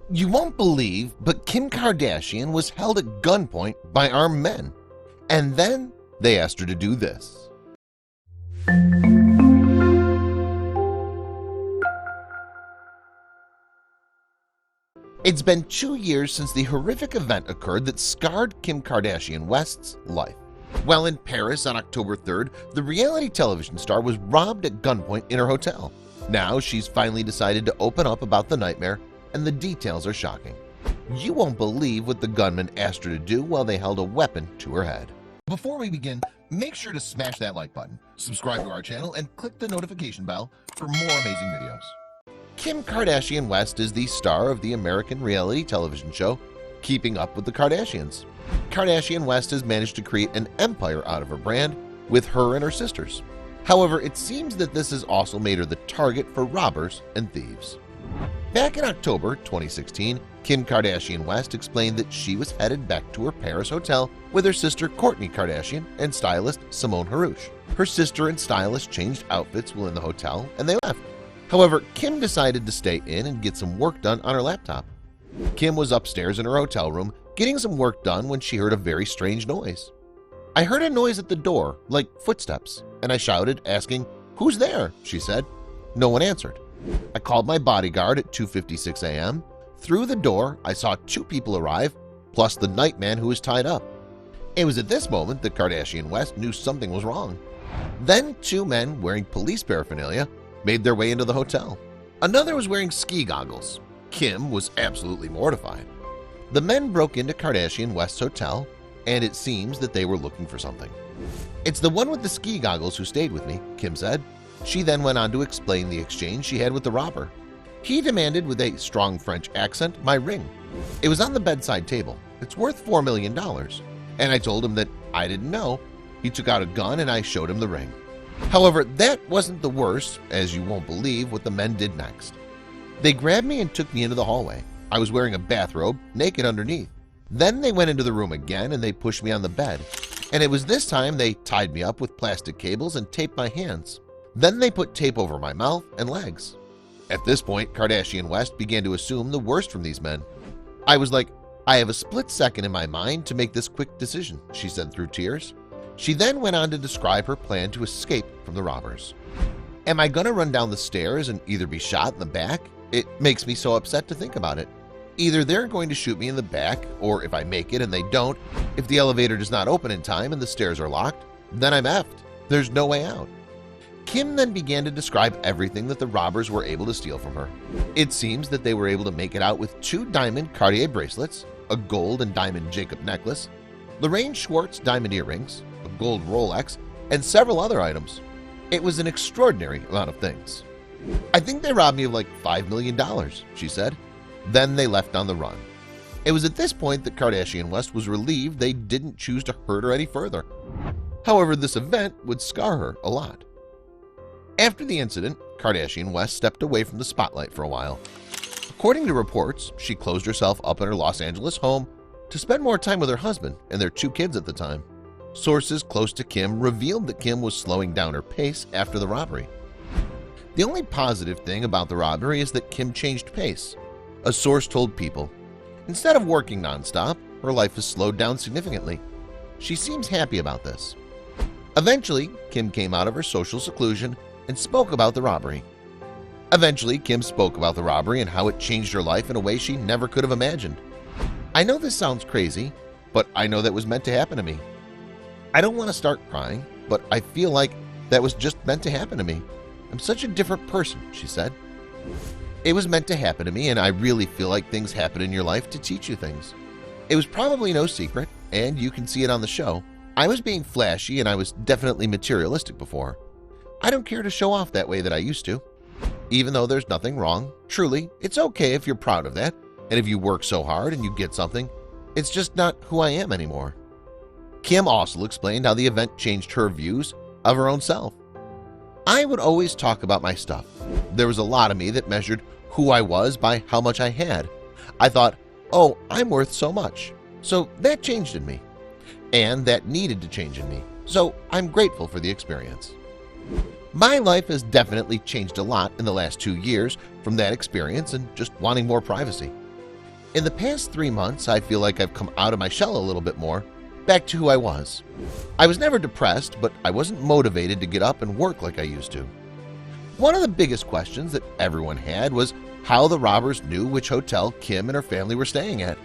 You won't believe, but Kim Kardashian was held at gunpoint by armed men. And then they asked her to do this. It's been 2 years since the horrific event occurred that scarred Kim Kardashian West's life. While in Paris on October 3rd, the reality television star was robbed at gunpoint in her hotel. Now she's finally decided to open up about the nightmare, and the details are shocking. You won't believe what the gunman asked her to do while they held a weapon to her head. Before we begin, make sure to smash that like button, subscribe to our channel, and click the notification bell for more amazing videos. Kim Kardashian West is the star of the American reality television show Keeping Up with the Kardashians. Kardashian West has managed to create an empire out of her brand with her and her sisters. However, it seems that this has also made her the target for robbers and thieves. Back in October 2016, Kim Kardashian West explained that she was headed back to her Paris hotel with her sister Kourtney Kardashian and stylist Simone Harouche. Her sister and stylist changed outfits while in the hotel and they left. However, Kim decided to stay in and get some work done on her laptop. Kim was upstairs in her hotel room getting some work done when she heard a very strange noise. "I heard a noise at the door, like footsteps, and I shouted, asking, 'Who's there?' she said. No one answered. I called my bodyguard at 2:56 a.m. Through the door, I saw 2 people arrive, plus the night man who was tied up. It was at this moment that Kardashian West knew something was wrong. Then 2 men wearing police paraphernalia made their way into the hotel. Another was wearing ski goggles. Kim was absolutely mortified. The men broke into Kardashian West's hotel, and it seems that they were looking for something. "It's the one with the ski goggles who stayed with me," Kim said. She then went on to explain the exchange she had with the robber. "He demanded with a strong French accent my ring. It was on the bedside table. It's worth $4 million. And I told him that I didn't know. He took out a gun and I showed him the ring." However, that wasn't the worst, as you won't believe what the men did next. "They grabbed me and took me into the hallway. I was wearing a bathrobe, naked underneath. Then they went into the room again and they pushed me on the bed. And it was this time they tied me up with plastic cables and taped my hands. Then they put tape over my mouth and legs." At this point, Kardashian West began to assume the worst from these men. "I was like, I have a split second in my mind to make this quick decision," she said through tears. She then went on to describe her plan to escape from the robbers. "Am I gonna run down the stairs and either be shot in the back? It makes me so upset to think about it. Either they're going to shoot me in the back, or if I make it and they don't, if the elevator does not open in time and the stairs are locked, then I'm effed. There's no way out." Kim then began to describe everything that the robbers were able to steal from her. It seems that they were able to make it out with 2 diamond Cartier bracelets, a gold and diamond Jacob necklace, Lorraine Schwartz diamond earrings, a gold Rolex, and several other items. It was an extraordinary amount of things. "I think they robbed me of like $5 million, she said. Then they left on the run. It was at this point that Kardashian West was relieved they didn't choose to hurt her any further. However, this event would scar her a lot. After the incident, Kardashian West stepped away from the spotlight for a while. According to reports, she closed herself up in her Los Angeles home to spend more time with her husband and their 2 kids at the time. Sources close to Kim revealed that Kim was slowing down her pace after the robbery. The only positive thing about the robbery is that Kim changed pace. A source told People, "Instead of working nonstop, her life has slowed down significantly. She seems happy about this." Eventually, Kim came out of her social seclusion and spoke about the robbery. Kim spoke about the robbery and how it changed her life in a way she never could have imagined. "I know this sounds crazy, but I know that was meant to happen to me. I don't want to start crying, but I feel like that was just meant to happen to me. I'm such a different person," she said. "It was meant to happen to me, and I really feel like things happen in your life to teach you things. It was probably no secret, and you can see it on the show. I was being flashy and I was definitely materialistic before. I don't care to show off that way that I used to. Even though there's nothing wrong, truly, it's okay if you're proud of that, and if you work so hard and you get something, it's just not who I am anymore." Kim also explained how the event changed her views of her own self. "I would always talk about my stuff. There was a lot of me that measured who I was by how much I had. I thought, oh, I'm worth so much. So that changed in me. And that needed to change in me. So I'm grateful for the experience. My life has definitely changed a lot in the last 2 years from that experience and just wanting more privacy. In the past 3 months, I feel like I've come out of my shell a little bit more, back to who I was. I was never depressed, but I wasn't motivated to get up and work like I used to. One of the biggest questions that everyone had was how the robbers knew which hotel Kim and her family were staying at.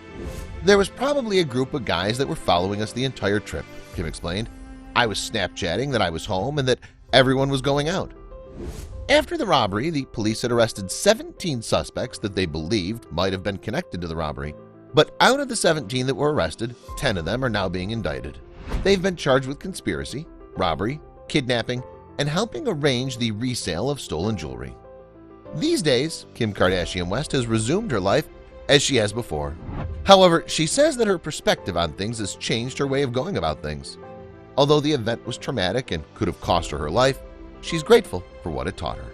There was probably a group of guys that were following us the entire trip, Kim explained. I was Snapchatting that I was home and that everyone was going out. After the robbery, the police had arrested 17 suspects that they believed might have been connected to the robbery. But out of the 17 that were arrested, 10 of them are now being indicted. They've been charged with conspiracy, robbery, kidnapping, and helping arrange the resale of stolen jewelry. These days, Kim Kardashian West has resumed her life as she has before. However, she says that her perspective on things has changed her way of going about things. Although the event was traumatic and could have cost her life, she's grateful for what it taught her.